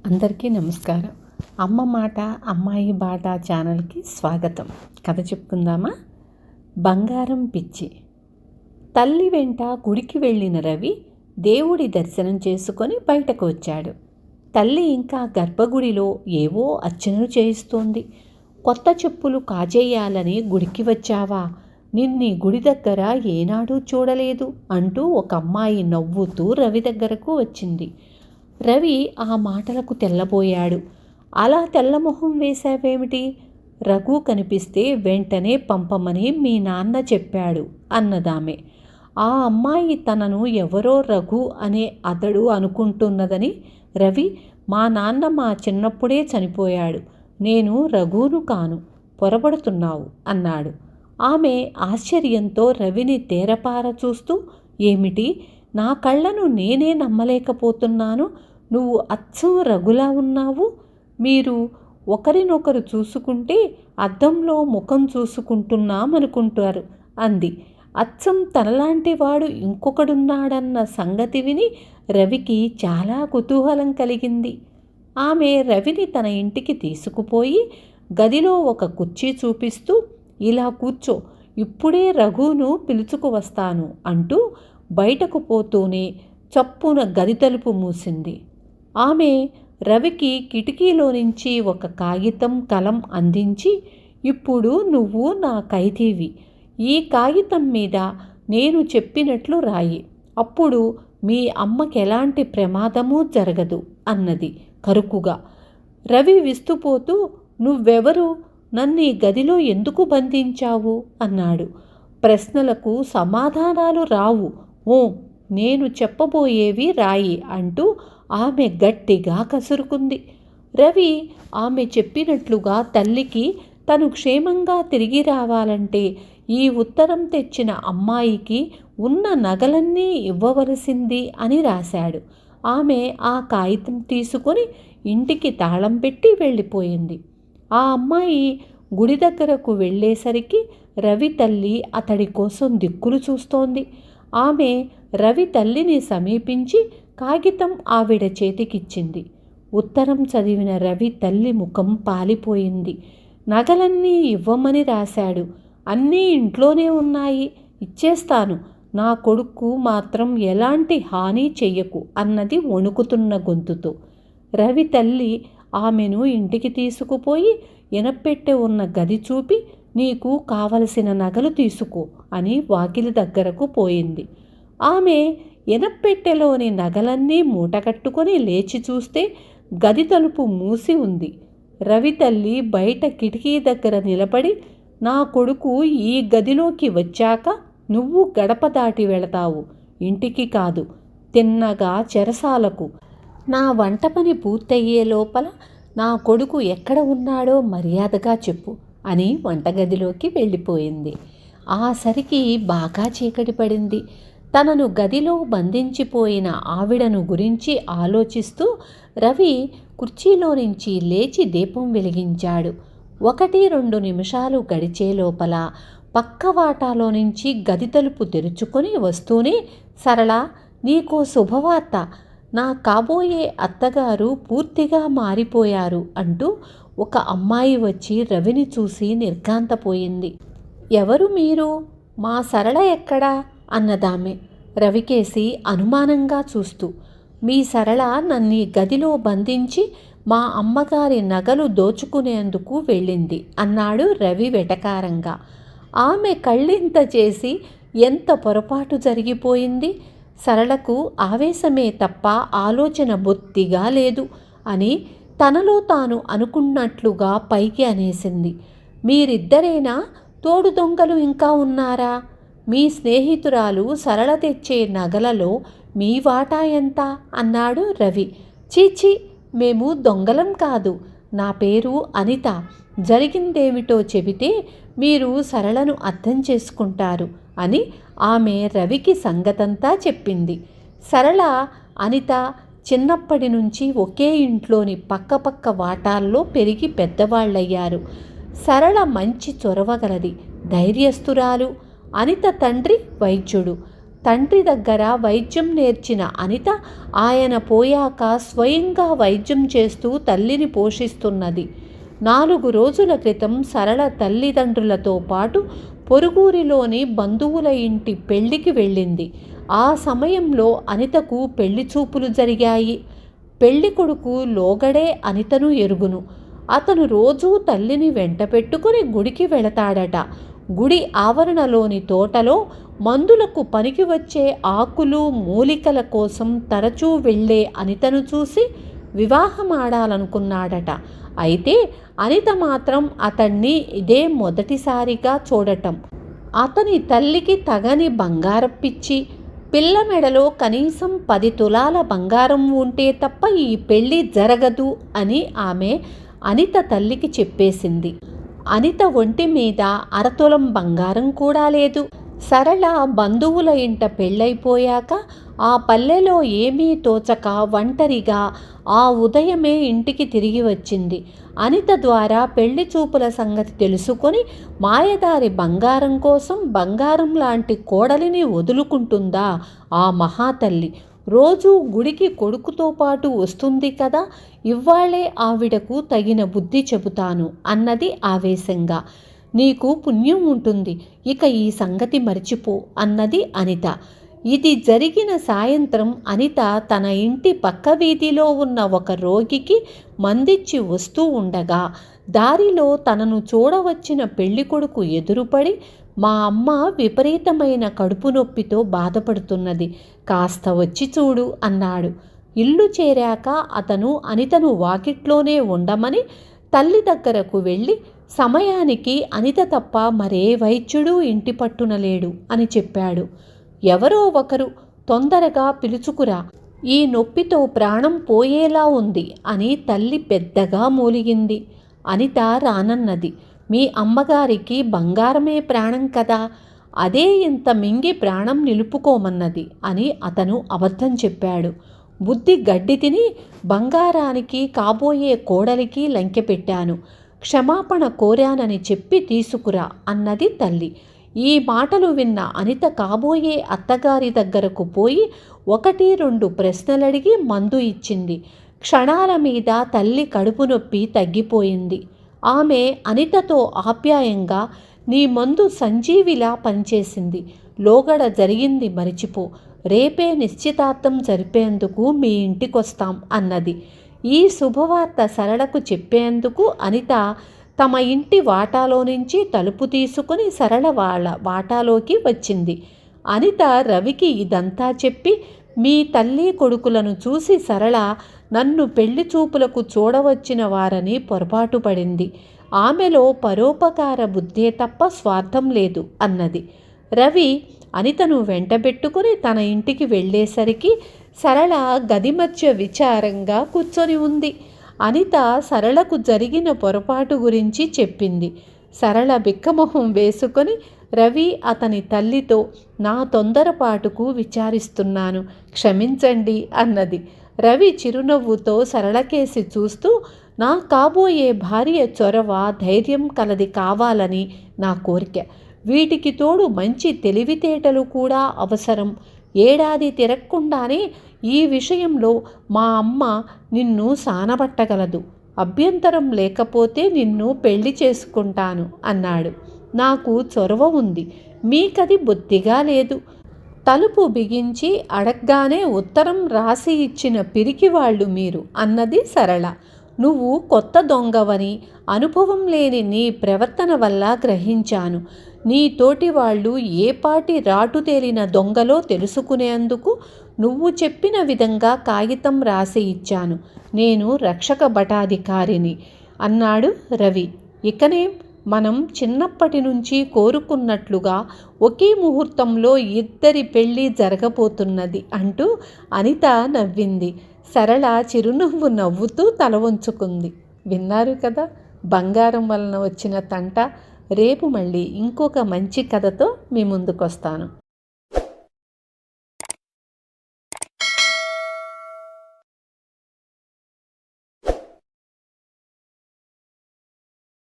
అందరికీ నమస్కారం. అమ్మ మాట అమ్మాయి బాట ఛానల్కి స్వాగతం. కథ చెప్పుకుందామా? బంగారం పిచ్చి. తల్లి వెంట గుడికి వెళ్ళిన రవి దేవుడి దర్శనం చేసుకొని బయటకు వచ్చాడు. తల్లి ఇంకా గర్భగుడిలో ఏవో అర్చనలు చేయిస్తోంది. కొత్త చెప్పులు కాజేయాలని గుడికి వచ్చావా? నిన్నీ గుడి దగ్గర ఏనాడూ చూడలేదు అంటూ ఒక అమ్మాయి నవ్వుతూ రవి దగ్గరకు వచ్చింది. రవి ఆ మాటలకు తెల్లబోయాడు. అలా తెల్లమొహం వేశావేమిటి? రఘు కనిపిస్తే వెంటనే పంపమని మీ నాన్న చెప్పాడు అన్నదామె. ఆ అమ్మాయి తనను ఎవరో రఘు అనే అతడు అనుకుంటున్నదని. రవి, మా నాన్న మా చిన్నప్పుడే చనిపోయాడు, నేను రఘును కాను, పొరపడుతున్నావు అన్నాడు. ఆమె ఆశ్చర్యంతో రవిని తేరపార చూస్తూ, ఏమిటి, నా కళ్ళను నేనే నమ్మలేకపోతున్నాను, నువ్వు అచ్చం రఘులా ఉన్నావు, మీరు ఒకరినొకరు చూసుకుంటే అద్దంలో ముఖం చూసుకుంటున్నామనుకుంటారు అంది. అచ్చం తనలాంటి వాడు ఇంకొకడున్నాడన్న సంగతి విని రవికి చాలా కుతూహలం కలిగింది. ఆమె రవిని తన ఇంటికి తీసుకుపోయి గదిలో ఒక కుర్చీ చూపిస్తూ, ఇలా కూర్చో, ఇప్పుడే రఘును పిలుచుకువస్తాను అంటూ బయటకు పోతూనే చప్పున గది తలుపు మూసింది. ఆమె రవికి కిటికీలో నుంచి ఒక కాగితం కలం అందించి, ఇప్పుడు నువ్వు నా ఖైదీవి, ఈ కాగితం మీద నేను చెప్పినట్లు రాయి, అప్పుడు మీ అమ్మకి ఎలాంటి ప్రమాదమూ జరగదు అన్నది కరుకుగా. రవి విస్తుపోతూ, నువ్వెవరు, నన్ను ఈ గదిలో ఎందుకు బంధించావు అన్నాడు. ప్రశ్నలకు సమాధానాలు రావు, ఓ నేను చెప్పబోయేవి రాయి అంటూ ఆమె గట్టిగా కసురుకుంది. రవి ఆమె చెప్పినట్లుగా తల్లికి తను క్షేమంగా తిరిగి రావాలంటే ఈ ఉత్తరం తెచ్చిన అమ్మాయికి ఉన్న నగలన్నీ ఇవ్వవలసింది అని రాశాడు. ఆమె ఆ కాగితం తీసుకొని ఇంటికి తాళం పెట్టి వెళ్ళిపోయింది. ఆ అమ్మాయి గుడి దగ్గరకు వెళ్ళేసరికి రవి తల్లి అతడి కోసం దిక్కులు చూస్తోంది. ఆమె రవి తల్లిని సమీపించి కాగితం ఆవిడ చేతికిచ్చింది. ఉత్తరం చదివిన రవి తల్లి ముఖం పాలిపోయింది. నగలన్నీ ఇవ్వమని రాశాడు, అన్నీ ఇంట్లోనే ఉన్నాయి, ఇచ్చేస్తాను, నా కొడుకు మాత్రం ఎలాంటి హాని చెయ్యకు అన్నది వణుకుతున్న గొంతుతో. రవి తల్లి ఆమెను ఇంటికి తీసుకుపోయి ఎనపెట్టె ఉన్న గది చూపి, నీకు కావలసిన నగలు తీసుకో అని వాకిలి దగ్గరకు పోయింది. ఆమె ఎనపెట్టెలోని నగలన్నీ మూటకట్టుకొని లేచి చూస్తే గది తలుపు మూసి ఉంది. రవి తల్లి బయట కిటికీ దగ్గర నిలబడి, నా కొడుకు ఈ గదిలోకి వచ్చాక నువ్వు గడప దాటి వెళతావు, ఇంటికి కాదు, తిన్నగా చెరసాలకు. నా వంట పని పూర్తయ్యే లోపల నా కొడుకు ఎక్కడ ఉన్నాడో మర్యాదగా చెప్పు అని వంటగదిలోకి వెళ్ళిపోయింది. ఆ సరికి బాగా చీకటి పడింది. తనను గదిలో బంధించిపోయిన ఆవిడను గురించి ఆలోచిస్తూ రవి కుర్చీలో నుంచి లేచి దీపం వెలిగించాడు. 1-2 నిమిషాలు గడిచే లోపల పక్క వాటాలో నుంచి గది తలుపు తెరుచుకొని వస్తూనే, సరళ, నీకో శుభవార్త, నా కాబోయే అత్తగారు పూర్తిగా మారిపోయారు అంటూ ఒక అమ్మాయి వచ్చి రవిని చూసి నిర్ఘాంతపోయింది. ఎవరు మీరు, మా సరళ ఎక్కడా అన్నదామె రవికేసి అనుమానంగా చూస్తూ. మీ సరళ నన్ను గదిలో బంధించి మా అమ్మగారి నగలు దోచుకునేందుకు వెళ్ళింది అన్నాడు రవి వెటకారంగా. ఆమె కళ్ళింత చేసి, ఎంత పొరపాటు జరిగిపోయింది, సరళకు ఆవేశమే తప్ప ఆలోచన బొత్తిగా లేదు అని తనలో తాను అనుకున్నట్లుగా పైకి అనేసింది. మీరిద్దరేనా, తోడు దొంగలు ఇంకా ఉన్నారా? మీ స్నేహితురాలు సరళ తెచ్చే నగలలో మీ వాటా ఎంత అన్నాడు రవి. చీచి, మేము దొంగలం కాదు, నా పేరు అనిత, జరిగిందేమిటో చెబితే మీరు సరళను అర్థం చేసుకుంటారు అని ఆమె రవికి సంగతంతా చెప్పింది. సరళ, అనిత చిన్నప్పటి నుంచి ఒకే ఇంట్లోని పక్కపక్క వాటాల్లో పెరిగి పెద్దవాళ్ళయ్యారు. సరళ మంచి చొరవగలది, ధైర్యస్తురాలు. అనిత తండ్రి వైద్యుడు, తండ్రి దగ్గర వైద్యం నేర్చిన అనిత ఆయన పోయాక స్వయంగా వైద్యం చేస్తూ తల్లిని పోషిస్తున్నది. 4 రోజుల క్రితం సరళ తల్లిదండ్రులతో పాటు పొరుగురిలోని బంధువుల ఇంటి పెళ్లికి వెళ్ళింది. ఆ సమయంలో అనితకు పెళ్లి చూపులు జరిగాయి. పెళ్లి కొడుకు లోగడే అనితను ఎరుగును. అతను రోజూ తల్లిని వెంట పెట్టుకుని గుడికి వెళతాడట. గుడి ఆవరణలోని తోటలో మందులకు పనికి వచ్చే ఆకులు మూలికల కోసం తరచూ వెళ్ళే అనితను చూసి వివాహమాడాలనుకున్నాడట. అయితే అనిత మాత్రం అతన్ని ఇదే మొదటిసారిగా చూడటం. అతని తల్లికి తగని బంగారపిచ్చి, పిల్ల మెడలో కనీసం 10 తులాల బంగారం ఉంటే తప్ప ఈ పెళ్ళి జరగదు అని ఆమె అనిత తల్లికి చెప్పేసింది. అనిత ఒంటి మీద అరతులం బంగారం కూడా లేదు. సరళ బంధువుల ఇంట పెళ్ళైపోయాక ఆ పల్లెలో ఏమీ తోచక ఒంటరిగా ఆ ఉదయమే ఇంటికి తిరిగి వచ్చింది. అనిత ద్వారా పెళ్లి చూపుల సంగతి తెలుసుకొని మాయదారి బంగారం కోసం బంగారం లాంటి కోడలిని వదులుకుంటుందా ఆ మహాతల్లి? రోజూ గుడికి కొడుకుతో పాటు వస్తుంది కదా, ఇవ్వాళే ఆవిడకు తగిన బుద్ధి చెబుతాను అన్నది ఆవేశంగా. నీకు పుణ్యం ఉంటుంది, ఇక ఈ సంగతి మరిచిపో అన్నది అనిత. ఇది జరిగిన సాయంత్రం అనిత తన ఇంటి పక్క వీధిలో ఉన్న ఒక రోగికి మందిచ్చి వస్తూ ఉండగా దారిలో తనను చూడవచ్చిన పెళ్ళికొడుకు ఎదురుపడి, మా అమ్మ విపరీతమైన కడుపు నొప్పితో బాధపడుతున్నది, కాస్త వచ్చి చూడు అన్నాడు. ఇల్లు చేరాక అతను అనితను వాకిట్లోనే ఉండమని తల్లి దగ్గరకు వెళ్ళి సమయానికి అనిత తప్ప మరే వైద్యుడు ఇంటి పట్టున లేడు అని చెప్పాడు. ఎవరో ఒకరు తొందరగా పిలుచుకురా, ఈ నొప్పితో ప్రాణం పోయేలా ఉంది అని తల్లి పెద్దగా మూలిగింది. అనిత రానన్నది. మీ అమ్మగారికి బంగారమే ప్రాణం కదా, అదే ఇంత మింగి ప్రాణం నిలుపుకోమన్నది అని అతను అబద్ధం చెప్పాడు. బుద్ధి గడ్డి తిని బంగారానికి కాబోయే కోడలికి లంకె పెట్టాను, క్షమాపణ కోరానని చెప్పి తీసుకురా అన్నది తల్లి. ఈ మాటలు విన్న అనిత కాబోయే అత్తగారి దగ్గరకు పోయి 1-2 ప్రశ్నలడిగి మందు ఇచ్చింది. క్షణాల మీద తల్లి కడుపు నొప్పి తగ్గిపోయింది. ఆమె అనితతో ఆప్యాయంగా, నీ మందు సంజీవిలా పనిచేసింది, లోగడ జరిగింది మరిచిపో, రేపే నిశ్చితార్థం జరిపేందుకు మీ ఇంటికొస్తాం అన్నది. ఈ శుభవార్త సరళకు చెప్పేందుకు అనిత తమ ఇంటి వాటాలో నుంచి తలుపు తీసుకుని సరళ వాళ్ళ వాటాలోకి వచ్చింది. అనిత రవికి ఇదంతా చెప్పి, మీ తల్లి కొడుకులను చూసి సరళ నన్ను పెళ్లి చూపులకు చూడవచ్చిన వారని పొరపాటు పడింది, ఆమెలో పరోపకార బుద్ధే తప్ప స్వార్థం లేదు అన్నది. రవి అనితను వెంటబెట్టుకుని తన ఇంటికి వెళ్ళేసరికి సరళ గది మధ్య విచారంగా కూర్చొని ఉంది. అనిత సరళకు జరిగిన పొరపాటు గురించి చెప్పింది. సరళ బిక్కమొహం వేసుకొని రవి అతని తల్లితో, నా తొందరపాటుకు విచారిస్తున్నాను, క్షమించండి అన్నది. రవి చిరునవ్వుతో సరళకేసి చూస్తూ, నా కాబోయే భార్య చొరవ ధైర్యం కలది కావాలని నా కోరిక, వీటికి తోడు మంచి తెలివితేటలు కూడా అవసరం. ఏడాది తిరగకుండానే ఈ విషయంలో మా అమ్మ నిన్ను సానబట్టగలదు, అభ్యంతరం లేకపోతే నిన్ను పెళ్లి చేసుకుంటాను అన్నాడు. నాకు చొరవ ఉంది, మీకది బొత్తిగా లేదు. తలుపు బిగించి అడగ్గానే ఉత్తరం రాసి ఇచ్చిన పిరికివాళ్ళు మీరు అన్నది సరళ. నువ్వు కొత్త దొంగవని అనుభవం లేని నీ ప్రవర్తన వల్ల గ్రహించాను. నీ తోటి వాళ్ళు ఏపాటి రాటు తేలిన దొంగలో తెలుసుకునేందుకు నువ్వు చెప్పిన విధంగా కాగితం రాసి ఇచ్చాను. నేను రక్షక భటాధికారిని అన్నాడు రవి. ఇకనే మనం చిన్నప్పటి నుంచి కోరుకున్నట్లుగా ఒకే ముహూర్తంలో ఇద్దరి పెళ్ళి జరగబోతున్నది అంటూ అనిత నవ్వింది. సరళ చిరునవ్వు నవ్వుతూ తల వంచుకుంది. విన్నారు కదా, బంగారం వలన వచ్చిన తంట. రేపు మళ్ళీ ఇంకొక మంచి కథతో మీ ముందుకు వస్తాను.